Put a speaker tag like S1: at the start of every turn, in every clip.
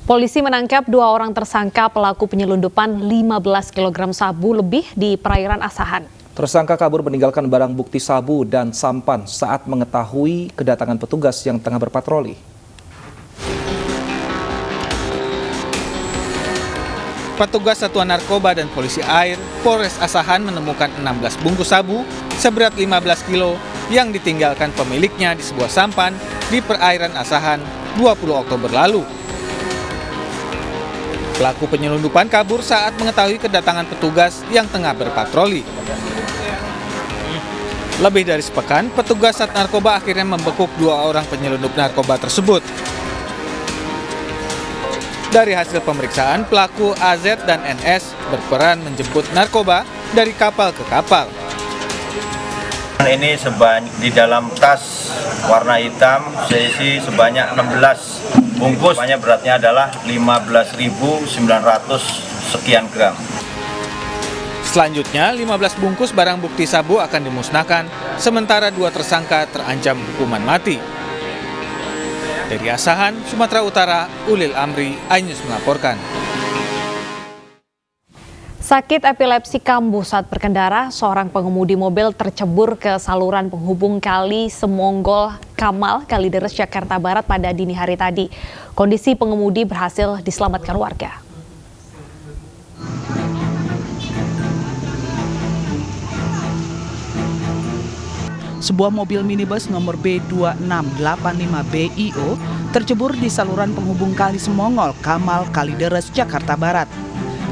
S1: Polisi menangkap 2 orang tersangka pelaku penyelundupan 15 kg sabu lebih di perairan Asahan.
S2: Tersangka kabur meninggalkan barang bukti sabu dan sampan saat mengetahui kedatangan petugas yang tengah berpatroli.
S3: Petugas Satuan Narkoba dan Polisi Air Polres Asahan menemukan 16 bungkus sabu seberat 15 kilo yang ditinggalkan pemiliknya di sebuah sampan di perairan Asahan 20 Oktober lalu. Pelaku penyelundupan kabur saat mengetahui kedatangan petugas yang tengah berpatroli. Lebih dari sepekan, petugas Sat Narkoba akhirnya membekuk 2 orang penyelundup narkoba tersebut. Dari hasil pemeriksaan, pelaku AZ dan NS berperan menjemput narkoba dari kapal ke kapal.
S4: Ini di dalam tas warna hitam, seisi sebanyak 16 bungkus. Beratnya adalah 15.900 sekian gram.
S3: Selanjutnya, 15 bungkus barang bukti sabu akan dimusnahkan, sementara 2 tersangka terancam hukuman mati. Dari Asahan, Sumatera Utara, Ulil Amri, iNews melaporkan.
S1: Sakit epilepsi kambuh saat berkendara, seorang pengemudi mobil tercebur ke saluran penghubung Kali Semonggol Kamal, Kalideres, Jakarta Barat pada dini hari tadi. Kondisi pengemudi berhasil diselamatkan warga.
S5: Sebuah mobil minibus nomor B2685BIO tercebur di saluran penghubung Kali Semongol, Kamal, Kalideres, Jakarta Barat.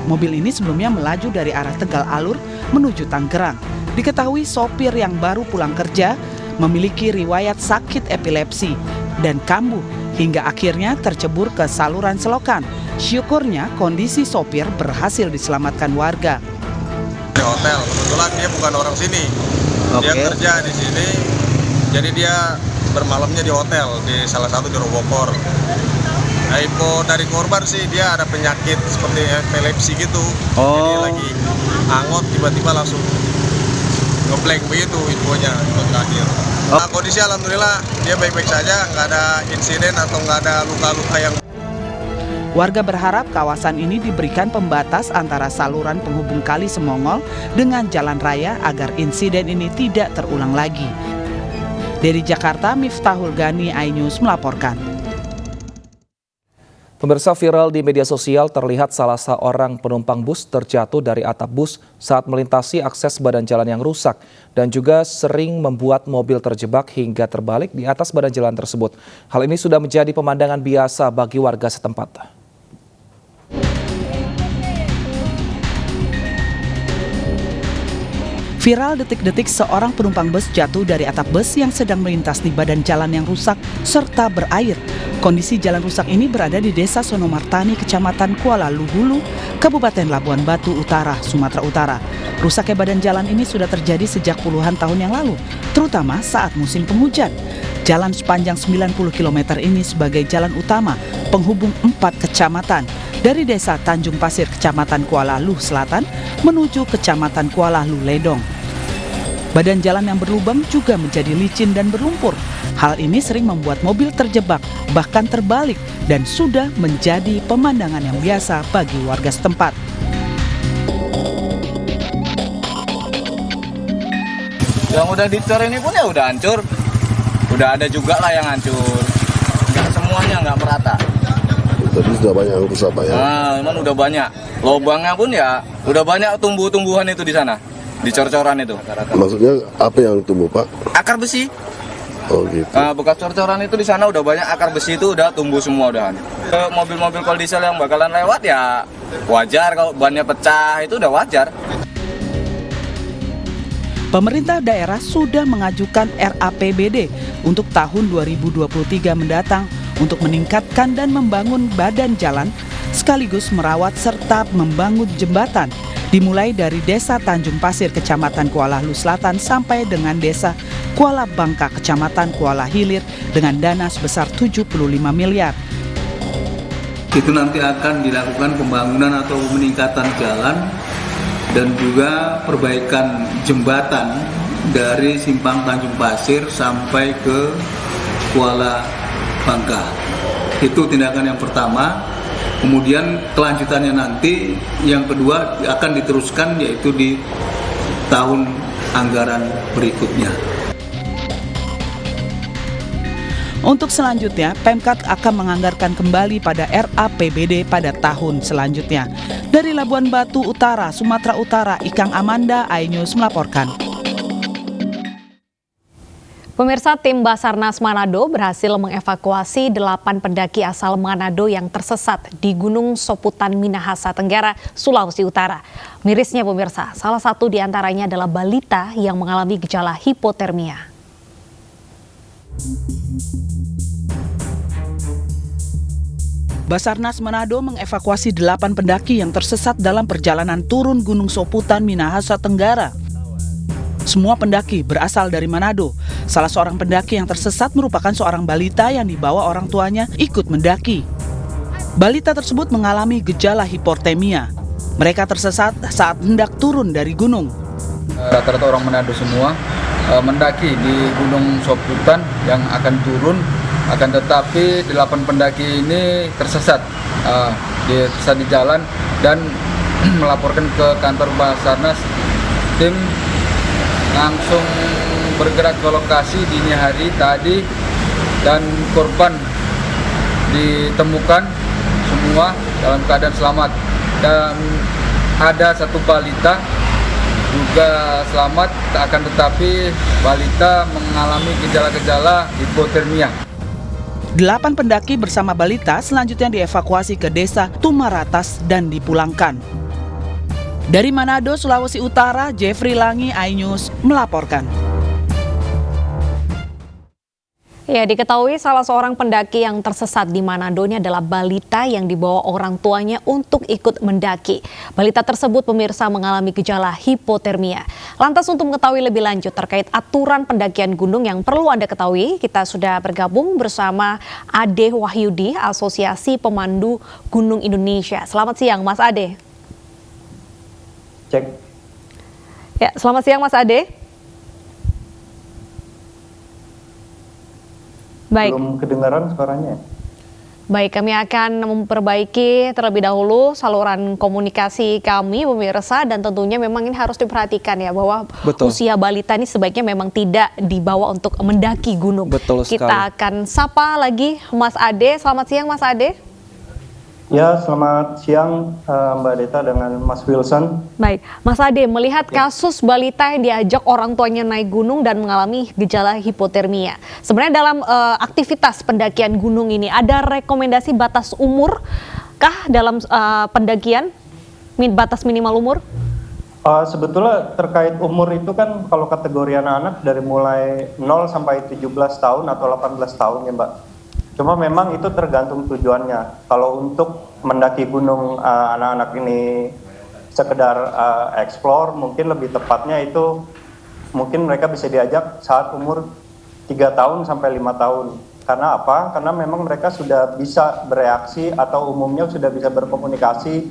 S5: Mobil ini sebelumnya melaju dari arah Tegal Alur menuju Tangerang. Diketahui sopir yang baru pulang kerja memiliki riwayat sakit epilepsi dan kambuh hingga akhirnya tercebur ke saluran selokan. Syukurnya kondisi sopir berhasil diselamatkan warga.
S6: Di hotel, kebetulan dia bukan orang sini. Dia kerja di sini, jadi dia bermalamnya di hotel, di salah satu di Robokor. Nah, info dari korban sih dia ada penyakit seperti epilepsi gitu. Jadi lagi angot tiba-tiba langsung ngeblank begitu infonya itu terakhir. Nah, kondisi alhamdulillah dia baik-baik saja, nggak ada insiden atau nggak ada luka-luka yang.
S5: Warga berharap kawasan ini diberikan pembatas antara saluran penghubung Kali Semongol dengan jalan raya agar insiden ini tidak terulang lagi. Dari Jakarta, Miftahul Gani, iNews melaporkan.
S2: Pemirsa, viral di media sosial terlihat salah seorang penumpang bus terjatuh dari atap bus saat melintasi akses badan jalan yang rusak dan juga sering membuat mobil terjebak hingga terbalik di atas badan jalan tersebut. Hal ini sudah menjadi pemandangan biasa bagi warga setempat.
S5: Viral detik-detik seorang penumpang bus jatuh dari atap bus yang sedang melintas di badan jalan yang rusak serta berair. Kondisi jalan rusak ini berada di Desa Sonomartani, Kecamatan Kuala Luhulu, Kabupaten Labuan Batu Utara, Sumatera Utara. Rusaknya badan jalan ini sudah terjadi sejak puluhan tahun yang lalu, terutama saat musim penghujan. Jalan sepanjang 90 km ini sebagai jalan utama penghubung 4 kecamatan dari Desa Tanjung Pasir, Kecamatan Kuala Luh Selatan menuju Kecamatan Kuala Luh Ledong. Badan jalan yang berlubang juga menjadi licin dan berlumpur. Hal ini sering membuat mobil terjebak, bahkan terbalik, dan sudah menjadi pemandangan yang biasa bagi warga setempat.
S7: Yang udah dicor ini pun ya udah hancur. Udah ada juga lah yang hancur. Nggak semuanya, nggak merata.
S8: Tapi sudah banyak yang rusak, Pak, ya?
S7: Nah, memang udah banyak. Lubangnya pun ya udah banyak tumbuh-tumbuhan itu di sana. Di cor-coran itu.
S8: Maksudnya apa yang tumbuh, Pak?
S7: Akar besi.
S8: Oh gitu.
S7: Nah, bekas cor-coran itu di sana udah banyak akar besi itu udah tumbuh semua udahan. Mobil-mobil kalau diesel yang bakalan lewat ya wajar, kalau bannya pecah itu udah wajar.
S5: Pemerintah daerah sudah mengajukan RAPBD untuk tahun 2023 mendatang untuk meningkatkan dan membangun badan jalan sekaligus merawat serta membangun jembatan. Dimulai dari Desa Tanjung Pasir, Kecamatan Kuala Luh Selatan sampai dengan Desa Kuala Bangka, Kecamatan Kuala Hilir dengan dana sebesar 75 miliar.
S9: Itu nanti akan dilakukan pembangunan atau peningkatan jalan dan juga perbaikan jembatan dari Simpang Tanjung Pasir sampai ke Kuala Bangka. Itu tindakan yang pertama. Kemudian kelanjutannya nanti yang kedua akan diteruskan yaitu di tahun anggaran berikutnya.
S5: Untuk selanjutnya, Pemkab akan menganggarkan kembali pada RAPBD pada tahun selanjutnya. Dari Labuan Batu Utara, Sumatera Utara, Ikang Amanda, iNews melaporkan.
S1: Pemirsa, tim Basarnas Manado berhasil mengevakuasi 8 pendaki asal Manado yang tersesat di Gunung Soputan, Minahasa Tenggara, Sulawesi Utara. Mirisnya pemirsa, salah satu di antaranya adalah balita yang mengalami gejala hipotermia.
S5: Basarnas Manado mengevakuasi 8 pendaki yang tersesat dalam perjalanan turun Gunung Soputan, Minahasa Tenggara. Semua pendaki berasal dari Manado. Salah seorang pendaki yang tersesat merupakan seorang balita yang dibawa orang tuanya ikut mendaki. Balita tersebut mengalami gejala hipotermia. Mereka tersesat saat hendak turun dari gunung.
S10: Rata-rata orang Manado semua mendaki di Gunung Soputan yang akan turun, akan tetapi 8 pendaki ini tersesat di jalan dan melaporkan ke kantor Basarnas. Tim langsung bergerak ke lokasi dini hari tadi dan korban ditemukan semua dalam keadaan selamat, dan ada satu balita juga selamat, akan tetapi balita mengalami gejala-gejala hipotermia.
S5: 8 pendaki bersama balita selanjutnya dievakuasi ke desa Tumaratas dan dipulangkan. Dari Manado, Sulawesi Utara, Jeffrey Langi, iNews melaporkan.
S1: Ya, diketahui salah seorang pendaki yang tersesat di Manado ini adalah balita yang dibawa orang tuanya untuk ikut mendaki. Balita tersebut pemirsa mengalami gejala hipotermia. Lantas untuk mengetahui lebih lanjut terkait aturan pendakian gunung yang perlu Anda ketahui, kita sudah bergabung bersama Ade Wahyudi, Asosiasi Pemandu Gunung Indonesia. Selamat siang Mas Ade.
S11: Cek.
S1: Ya, selamat siang Mas Ade. Baik.
S11: Belum kedengaran suaranya.
S1: Baik, kami akan memperbaiki terlebih dahulu saluran komunikasi kami pemirsa, dan tentunya memang ini harus diperhatikan ya bahwa usia balita ini sebaiknya memang tidak dibawa untuk mendaki gunung.
S2: Betul sekali.
S1: Kita akan sapa lagi Mas Ade. Selamat siang Mas Ade.
S11: Ya, selamat siang Mbak Deta dengan Mas Wilson.
S1: Baik, Mas Ade, melihat kasus balita yang diajak orang tuanya naik gunung dan mengalami gejala hipotermia. Sebenarnya dalam aktivitas pendakian gunung ini ada rekomendasi batas umur kah dalam pendakian? Batas minimal umur?
S11: Sebetulnya terkait umur itu kan kalau kategori anak-anak dari mulai 0 sampai 17 tahun atau 18 tahun ya Mbak. Cuma memang itu tergantung tujuannya. Kalau untuk mendaki gunung anak-anak ini sekedar explore, mungkin lebih tepatnya itu mungkin mereka bisa diajak saat umur 3 tahun sampai 5 tahun. Karena apa? Karena memang mereka sudah bisa bereaksi atau umumnya sudah bisa berkomunikasi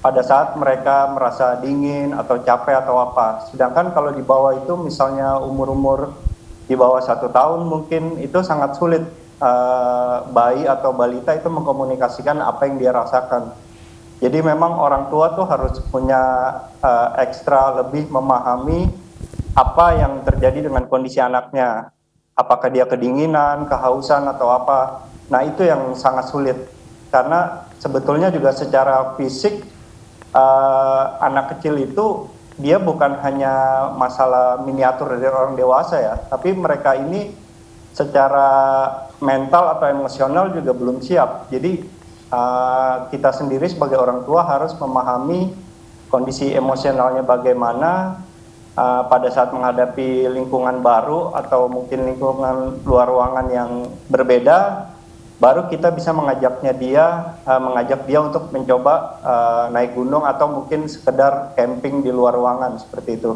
S11: pada saat mereka merasa dingin atau capek atau apa. Sedangkan kalau di bawah itu misalnya umur-umur di bawah 1 tahun mungkin itu sangat sulit. Bayi atau balita itu mengkomunikasikan apa yang dia rasakan. Jadi memang orang tua tuh harus punya ekstra lebih memahami apa yang terjadi dengan kondisi anaknya. Apakah dia kedinginan, kehausan atau apa. Nah itu yang sangat sulit. Karena sebetulnya juga secara fisik anak kecil itu dia bukan hanya masalah miniatur dari orang dewasa ya. Tapi mereka ini secara mental atau emosional juga belum siap. Jadi kita sendiri sebagai orang tua harus memahami kondisi emosionalnya bagaimana pada saat menghadapi lingkungan baru atau mungkin lingkungan luar ruangan yang berbeda, baru kita bisa mengajak dia untuk mencoba naik gunung atau mungkin sekedar camping di luar ruangan seperti itu.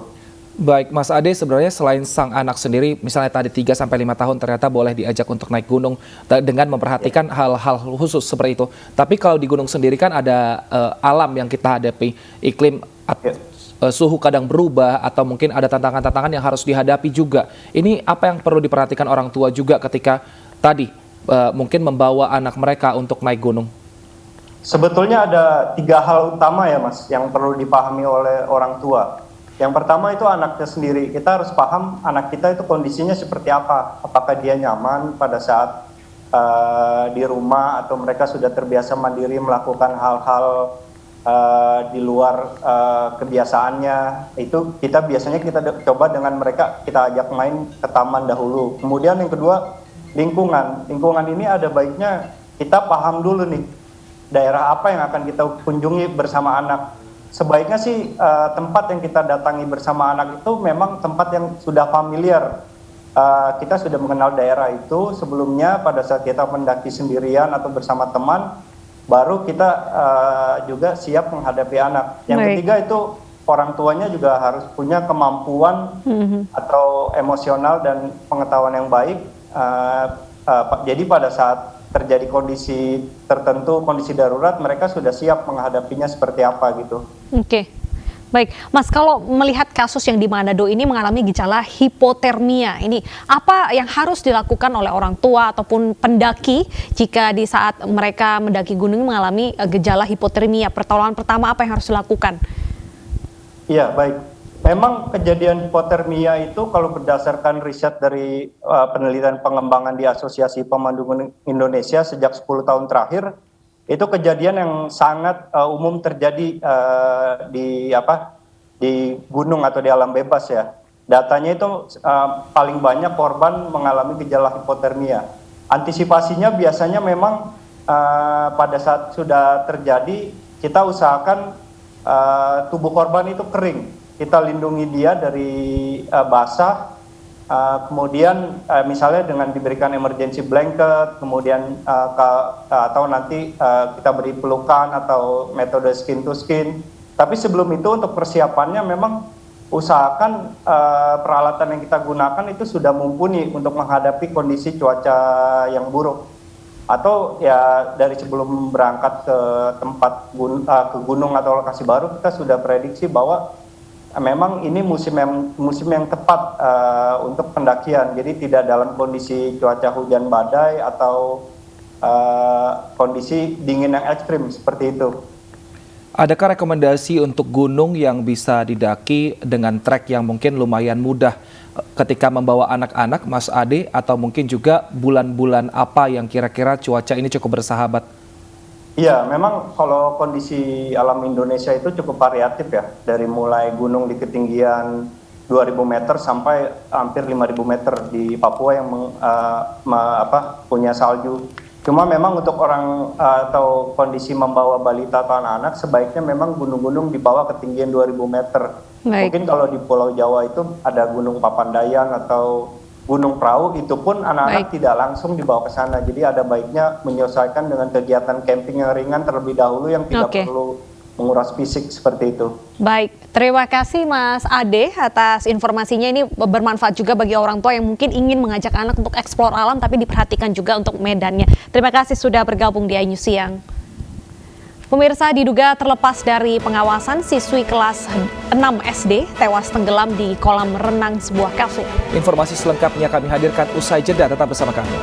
S2: Baik, Mas Ade, sebenarnya selain sang anak sendiri, misalnya tadi 3-5 tahun ternyata boleh diajak untuk naik gunung dengan memperhatikan hal-hal khusus seperti itu. Tapi kalau di gunung sendiri kan ada alam yang kita hadapi, iklim, suhu kadang berubah, atau mungkin ada tantangan-tantangan yang harus dihadapi juga. Ini apa yang perlu diperhatikan orang tua juga ketika tadi mungkin membawa anak mereka untuk naik gunung?
S11: Sebetulnya ada 3 hal utama ya Mas yang perlu dipahami oleh orang tua. Yang pertama itu anaknya sendiri. Kita harus paham anak kita itu kondisinya seperti apa. Apakah dia nyaman pada saat di rumah atau mereka sudah terbiasa mandiri melakukan hal-hal di luar kebiasaannya. Itu kita biasanya coba dengan mereka, kita ajak main ke taman dahulu. Kemudian yang kedua, lingkungan. Lingkungan ini ada baiknya kita paham dulu nih, daerah apa yang akan kita kunjungi bersama anak. Sebaiknya sih tempat yang kita datangi bersama anak itu memang tempat yang sudah familiar. Kita sudah mengenal daerah itu sebelumnya pada saat kita mendaki sendirian atau bersama teman, baru kita juga siap menghadapi anak. Yang ketiga itu orang tuanya juga harus punya kemampuan atau emosional dan pengetahuan yang baik. Jadi pada saat terjadi kondisi tertentu, kondisi darurat, mereka sudah siap menghadapinya seperti apa gitu.
S1: Oke. Baik, Mas, kalau melihat kasus yang di Manado ini mengalami gejala hipotermia, ini apa yang harus dilakukan oleh orang tua ataupun pendaki jika di saat mereka mendaki gunung mengalami gejala hipotermia? Pertolongan pertama apa yang harus dilakukan?
S11: Iya, baik. Memang kejadian hipotermia itu kalau berdasarkan riset dari penelitian pengembangan di Asosiasi Pemandu Gunung Indonesia sejak 10 tahun terakhir, itu kejadian yang sangat umum terjadi di gunung atau di alam bebas ya. Datanya itu paling banyak korban mengalami gejala hipotermia. Antisipasinya biasanya memang pada saat sudah terjadi kita usahakan tubuh korban itu kering. Kita lindungi dia dari basah. Kemudian misalnya dengan diberikan emergency blanket, kemudian atau nanti kita beri pelukan atau metode skin to skin. Tapi sebelum itu untuk persiapannya memang usahakan peralatan yang kita gunakan itu sudah mumpuni untuk menghadapi kondisi cuaca yang buruk. Atau ya dari sebelum berangkat ke tempat ke gunung atau lokasi baru kita sudah prediksi bahwa memang ini musim yang tepat untuk pendakian, jadi tidak dalam kondisi cuaca hujan badai atau kondisi dingin yang ekstrim seperti itu.
S2: Adakah rekomendasi untuk gunung yang bisa didaki dengan trek yang mungkin lumayan mudah ketika membawa anak-anak, Mas Ade, atau mungkin juga bulan-bulan apa yang kira-kira cuaca ini cukup bersahabat?
S11: Iya, memang kalau kondisi alam Indonesia itu cukup variatif ya, dari mulai gunung di ketinggian 2.000 meter sampai hampir 5.000 meter di Papua yang punya salju. Cuma memang untuk orang atau kondisi membawa balita atau anak-anak sebaiknya memang gunung-gunung di bawah ketinggian 2.000 meter. Baik. Mungkin kalau di Pulau Jawa itu ada Gunung Papandayan atau Gunung Prau, itu pun anak-anak tidak langsung dibawa ke sana. Jadi ada baiknya menyesuaikan dengan kegiatan camping yang ringan terlebih dahulu yang tidak perlu menguras fisik seperti itu. Baik,
S1: terima kasih Mas Ade atas informasinya. Ini bermanfaat juga bagi orang tua yang mungkin ingin mengajak anak untuk eksplor alam tapi diperhatikan juga untuk medannya. Terima kasih sudah bergabung di iNews Siang. Pemirsa, diduga terlepas dari pengawasan, siswi kelas 6 SD tewas tenggelam di kolam renang sebuah kafe.
S2: Informasi selengkapnya kami hadirkan usai jeda, tetap bersama kami.